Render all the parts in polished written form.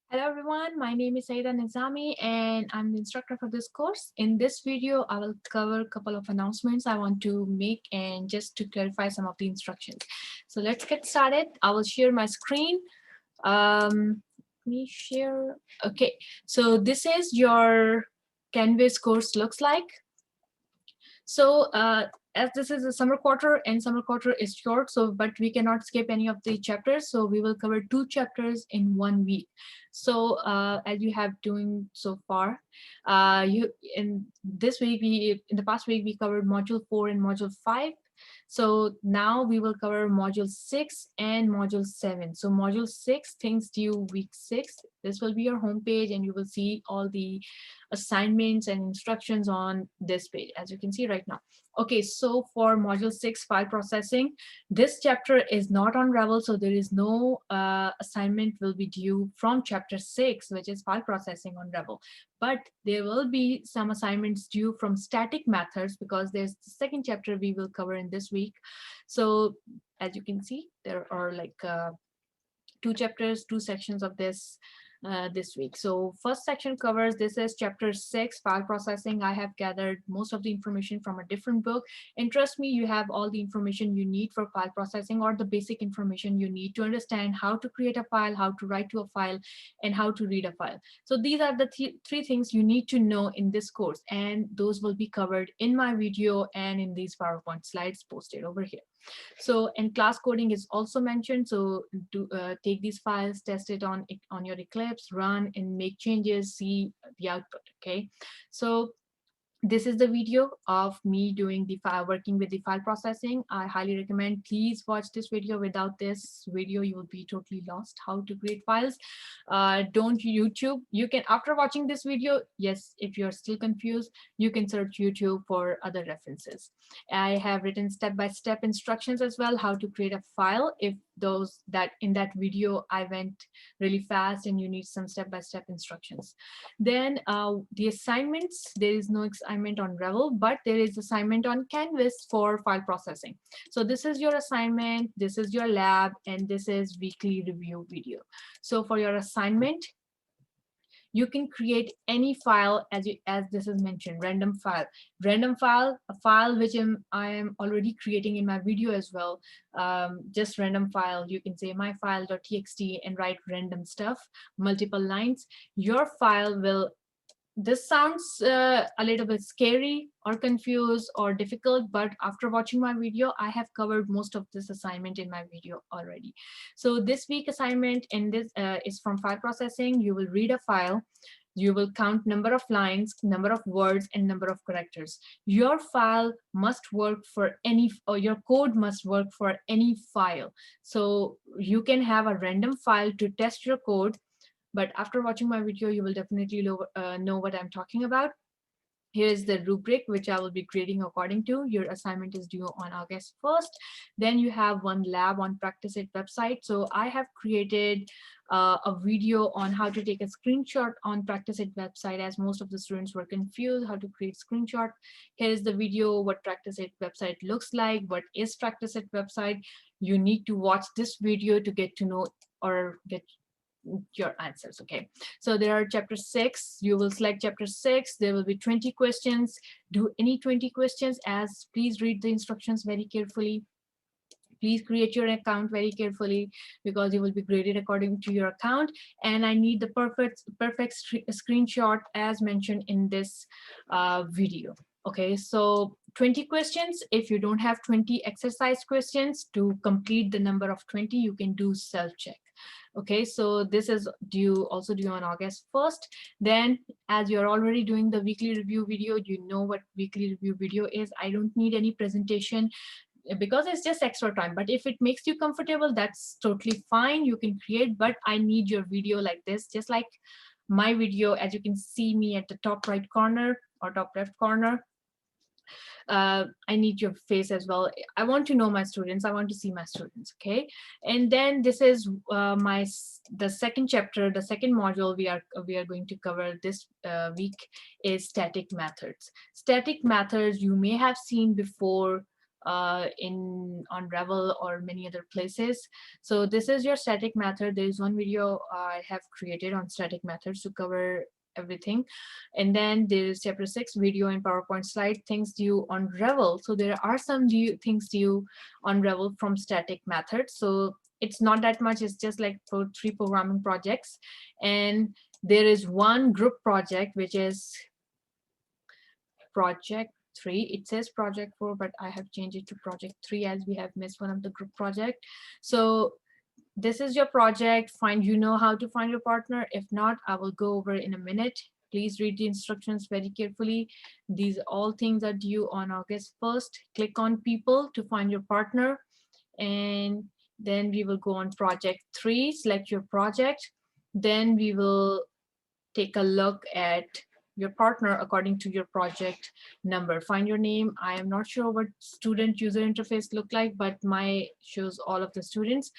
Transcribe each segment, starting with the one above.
Hello everyone, my name is Saida Nizami and I'm the instructor for this course. In this video, I will cover a couple of announcements I want to make and just to clarify some of the instructions. So let's get started. I will share my screen. Let me share. Okay, so this is your Canvas course looks like. So as this is a summer quarter and summer quarter is short, so but we cannot skip any of the chapters. So we will cover 2 chapters in 1 week. So as you have doing so far, you in this week we in the past week we covered module 4 and module 5. So now we will cover module 6 and module 7. So module 6, things due week 6. This will be your home page and you will see all the assignments and instructions on this page, as you can see right now. Okay, so for module 6, file processing, this chapter is not on Revel, so there is no assignment will be due from chapter 6, which is file processing on Revel. But there will be some assignments due from static methods because there's the second chapter we will cover in this week. So as you can see, there are like 2 chapters, 2 sections of this week. So first section covers, this is chapter 6, file processing. I have gathered most of the information from a different book, and trust me, you have all the information you need for file processing, or the basic information you need to understand how to create a file, how to write to a file, and how to read a file. So these are the 3 things you need to know in this course, and those will be covered in my video and in these PowerPoint slides posted over here. So, and class coding is also mentioned. So to take these files, test it on your Eclipse, run and make changes, see the output. Okay, so this is the video of me doing the file, working with the file processing. I highly recommend, please watch this video. Without this video, you will be totally lost how to create files. Don't YouTube. You can, after watching this video, yes, if you're still confused, you can search YouTube for other references. I have written step-by-step instructions as well, how to create a file. If those that in that video I went really fast and you need some step-by-step instructions. Then the assignments, there is no assignment on Revel, but there is assignment on Canvas for file processing. So this is your assignment, this is your lab, and this is weekly review video. So for your assignment, you can create any file as this is mentioned, random file, a file which I am already creating in my video as well. Just random file, you can say my file.txt and write random stuff, multiple lines. Your file will, this sounds a little bit scary or confused or difficult, but after watching my video, I have covered most of this assignment in my video already. So this week assignment in this is from file processing. You will read a file. You will count number of lines, number of words, and number of characters. Your file must work for any, or your code must work for any file. So you can have a random file to test your code, but after watching my video, you will definitely know what I'm talking about. Here is the rubric which I will be creating according to. Your assignment is due on August 1st. Then you have one lab on Practice It website. So I have created a video on how to take a screenshot on Practice It website, as most of the students were confused how to create screenshot. Here is the video, what Practice It website looks like, what is Practice It website. You need to watch this video to get to know or get your answers. Okay, so there are chapter 6. You will select chapter 6. There will be 20 questions. Do any 20 questions, as please read the instructions very carefully. Please create your account very carefully because you will be graded according to your account. And I need the perfect screenshot as mentioned in this video. Okay, so 20 questions. If you don't have 20 exercise questions to complete the number of 20, you can do self-check. Okay, so this is also due on August 1st. Then, as you're already doing the weekly review video, you know what weekly review video is. I don't need any presentation because it's just extra time, but if it makes you comfortable, that's totally fine, you can create. But I need your video like this, just like my video. As you can see me at the top right corner or top left corner, I need your face as well. I want to know my students, I want to see my students. Okay, and then this is the second chapter, the second module we are going to cover this week is static methods. Static methods you may have seen before on Revel or many other places. So this is your static method. There is one video I have created on static methods to cover everything. And then there is chapter 6, video and PowerPoint slide, things due on Revel. So there are some things due on Revel from static methods. So it's not that much, it's just like for 3 programming projects. And there is one group project, which is project 3. It says project 4, but I have changed it to project 3 as we have missed one of the group project. So this is your project. You know how to find your partner. If not, I will go over in a minute. Please read the instructions very carefully. These all things are due on August 1st. Click on people to find your partner. And then we will go on project 3, select your project. Then we will take a look at your partner according to your project number. Find your name. I am not sure what student user interface look like, but my shows all of the students.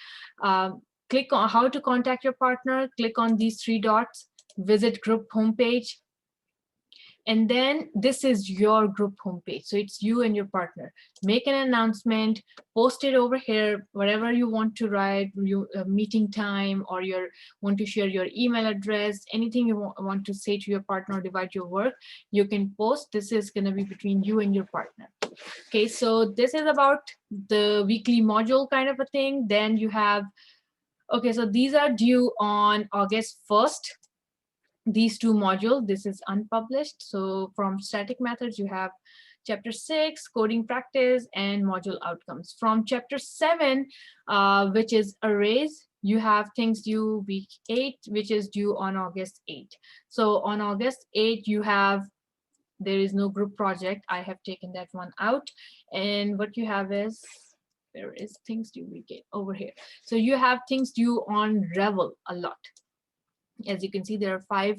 Click on how to contact your partner. Click on these 3 dots, visit group homepage. And then this is your group homepage. So it's you and your partner. Make an announcement, post it over here, whatever you want to write, meeting time, or you want to share your email address, anything you want to say to your partner, divide your work, you can post. This is going to be between you and your partner. Okay, so this is about the weekly module kind of a thing. Then you have, okay, so these are due on August 1st. These 2 modules, this is unpublished. So from static methods, you have chapter 6, coding practice, and module outcomes. From chapter 7, which is arrays, you have things due week 8, which is due on August 8. So on August 8, you have, there is no group project. I have taken that one out. And what you have is, there is things due week 8 over here. So you have things due on Revel a lot. As you can see, there are 5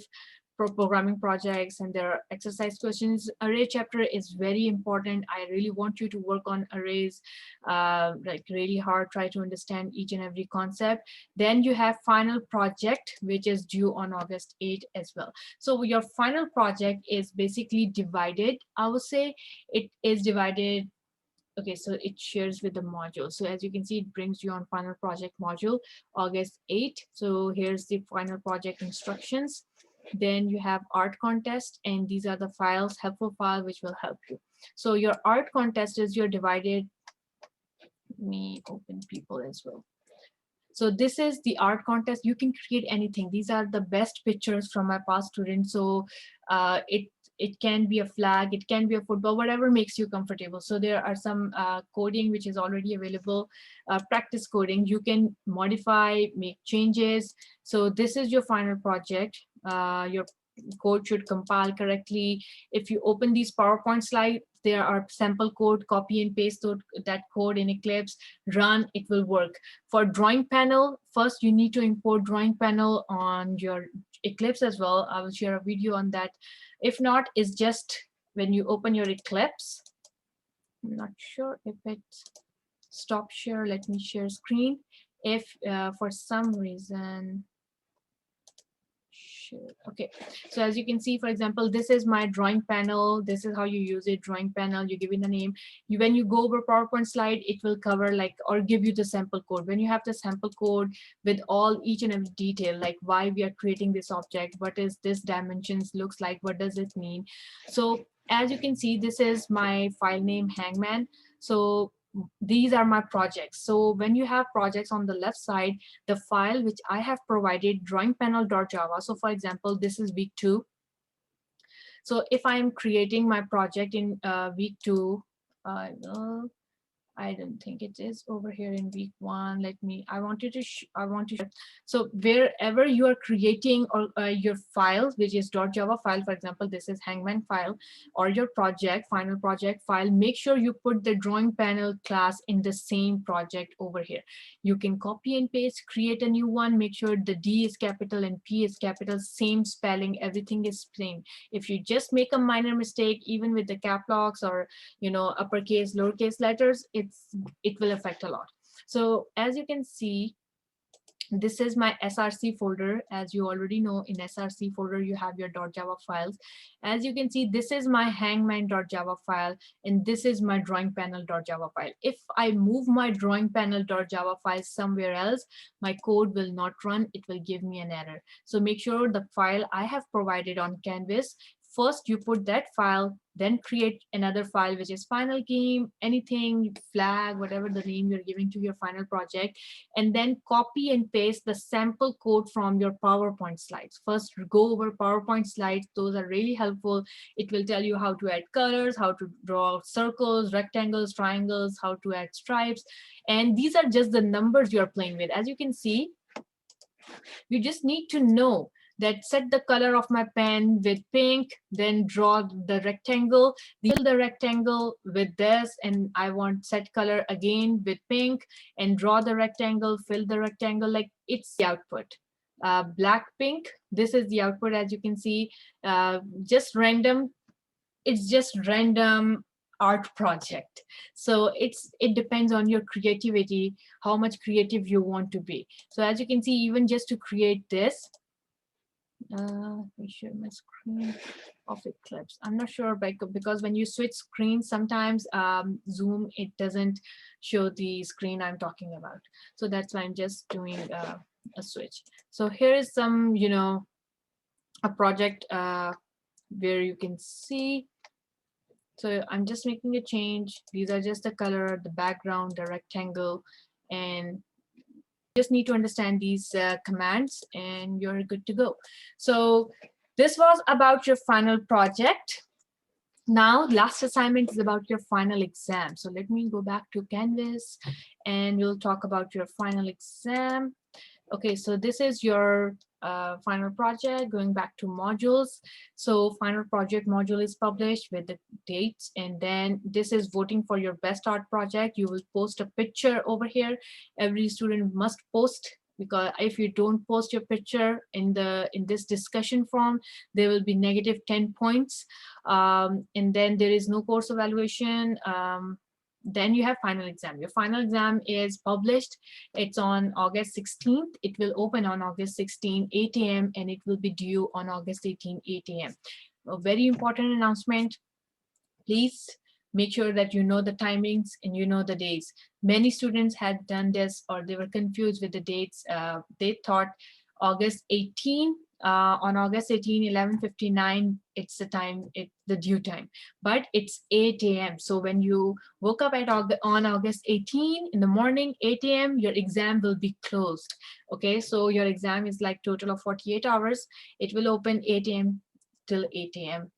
programming projects and there are exercise questions. Array chapter is very important. I really want you to work on arrays like really hard, try to understand each and every concept. Then you have final project, which is due on August 8 as well. So your final project is basically divided. I would say it is divided. Okay, so it shares with the module. So as you can see, it brings you on final project module, August 8. So here's the final project instructions. Then you have art contest, and these are the files, helpful file, which will help you. So your art contest is your divided, let me open people as well. So this is the art contest. You can create anything. These are the best pictures from my past students. So it can be a flag, it can be a football, whatever makes you comfortable. So there are some coding which is already available, practice coding. You can modify, make changes. So this is your final project. Your code should compile correctly. If you open these PowerPoint slides, there are sample code, copy and paste that code in Eclipse, run, it will work. For drawing panel, first you need to import drawing panel on your Eclipse as well. I will share a video on that. If not, it's just when you open your Eclipse, I'm not sure if it stopped share, let me share screen. If for some reason, okay, so as you can see, for example, this is my drawing panel. This is how you use it, drawing panel. You give it a name. When you go over PowerPoint slide, it will cover like, or give you the sample code. When you have the sample code with all each and every detail, like why we are creating this object, what is this dimensions looks like, what does it mean. So as you can see, this is my file name, Hangman. So these are my projects. So when you have projects on the left side, the file which I have provided, drawingpanel.java. So for example, this is week 2. So if I am creating my project in week 2, I don't think it is over here in week 1. I want to so wherever you are creating or your files, which is .java file, for example, this is Hangman file, or your project, final project file, make sure you put the drawing panel class in the same project over here. You can copy and paste, create a new one, make sure the D is capital and P is capital, same spelling, everything is same. If you just make a minor mistake, even with the cap locks or uppercase, lowercase letters, it will affect a lot. So as you can see, This is my src folder. As you already know, in src folder you have your .java files. As you can see, this is my hangman.java file, and this is my drawing panel.java file. If I move my drawing panel.java file somewhere else, my code will not run. It will give me an error. So make sure the file I have provided on Canvas, first you put that file, then create another file which is final game, anything, flag, whatever the name you're giving to your final project, and then copy and paste the sample code from your PowerPoint slides. First, go over PowerPoint slides. Those are really helpful. It will tell you how to add colors, how to draw circles, rectangles, triangles, how to add stripes. And these are just the numbers you're playing with. As you can see, you just need to know that set the color of my pen with pink, then draw the rectangle, fill the rectangle with this, and I want set color again with pink, and draw the rectangle, fill the rectangle. Like, it's the output. Black, pink, this is the output. As you can see, just random. It's just random art project. So it depends on your creativity, how much creative you want to be. So as you can see, even just to create this, let me share my screen of Eclipse. I'm not sure, because when you switch screens, sometimes Zoom, it doesn't show the screen I'm talking about. So that's why I'm just doing a switch. So here is some, a project where you can see. So I'm just making a change. These are just the color, the background, the rectangle, and just need to understand these commands and you're good to go. So this was about your final project. Now, last assignment is about your final exam. So let me go back to Canvas and we'll talk about your final exam. Okay, so this is your final project. Going back to modules, so final project module is published with the dates, and then this is voting for your best art project. You will post a picture over here. Every student must post, because if you don't post your picture in this discussion forum, there will be negative 10 points. And then there is no course evaluation. Then you have final exam. Your final exam is published. It's on August 16th. It will open on August 16, 8 a.m. and it will be due on August 18, 8 a.m. A very important announcement. Please make sure that you know the timings and you know the days. Many students had done this, or they were confused with the dates. They thought August 18, on August 18, 11:59, it's the time, the due time, but it's 8 a.m. So when you woke up on August 18 in the morning, 8 a.m., your exam will be closed. Okay, so your exam is like total of 48 hours. It will open 8 a.m. till 8 a.m.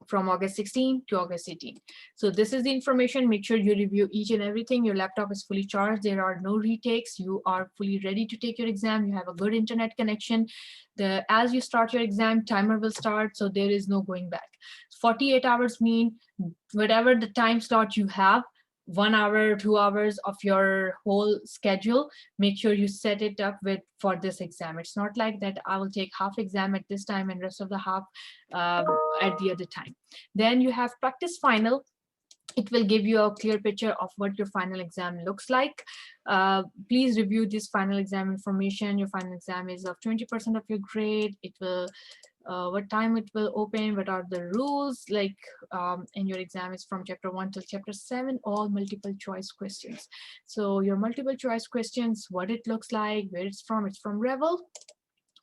from August 16 to August 18. So this is the information. Make sure you review each and everything. Your laptop is fully charged. There are no retakes. You are fully ready to take your exam. You have a good internet connection. As you start your exam, timer will start, so there is no going back. 48 hours mean whatever the time slot you have, 1 hour, 2 hours of your whole schedule, make sure you set it up for this exam. It's not like that I will take half exam at this time and rest of the half at the other time. Then you have practice final. It will give you a clear picture of what your final exam looks like. Please review this final exam information. Your final exam is of 20% of your grade. It will what time it will open, what are the rules, and your exam is from chapter 1 till chapter 7, all multiple choice questions. So your multiple choice questions, what it looks like, where it's from Revel.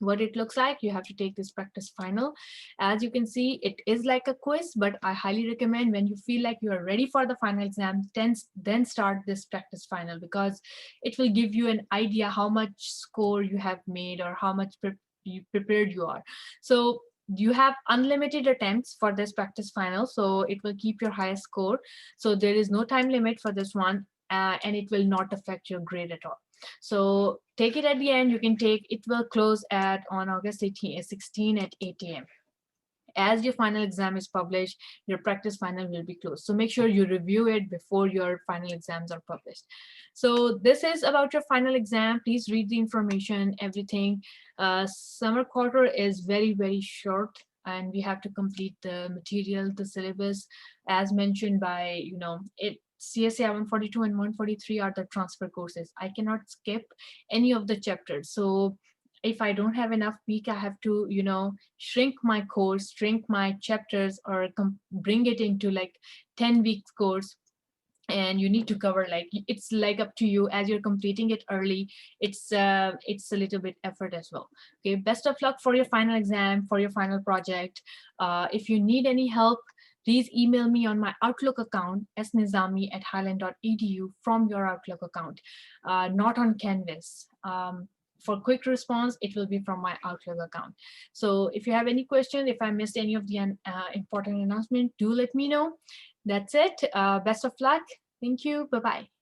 What it looks like, you have to take this practice final. As you can see, it is like a quiz, but I highly recommend, when you feel like you are ready for the final exam, then start this practice final, because it will give you an idea how much score you have made or how much prepared you are. So you have unlimited attempts for this practice final, so it will keep your highest score. So there is no time limit for this one, and it will not affect your grade at all. So take it at the end. You can take it, will close on August 16 at 8 a.m. As your final exam is published, your practice final will be closed. So make sure you review it before your final exams are published. So this is about your final exam. Please read the information, everything. Summer quarter is very, very short, and we have to complete the material, the syllabus, as mentioned by, CSCI 142 and 143 are the transfer courses. I cannot skip any of the chapters. So if I don't have enough week, I have to, shrink my course, shrink my chapters, or bring it into like 10 weeks course. And you need to cover, like, it's like up to you. As you're completing it early, it's a little bit effort as well. Okay, best of luck for your final exam, for your final project. If you need any help, please email me on my Outlook account, snizami@highland.edu, from your Outlook account, not on Canvas. For quick response, it will be from my Outlook account. So if you have any questions, if I missed any of the important announcement, do let me know. That's it. Best of luck. Thank you. Bye-bye.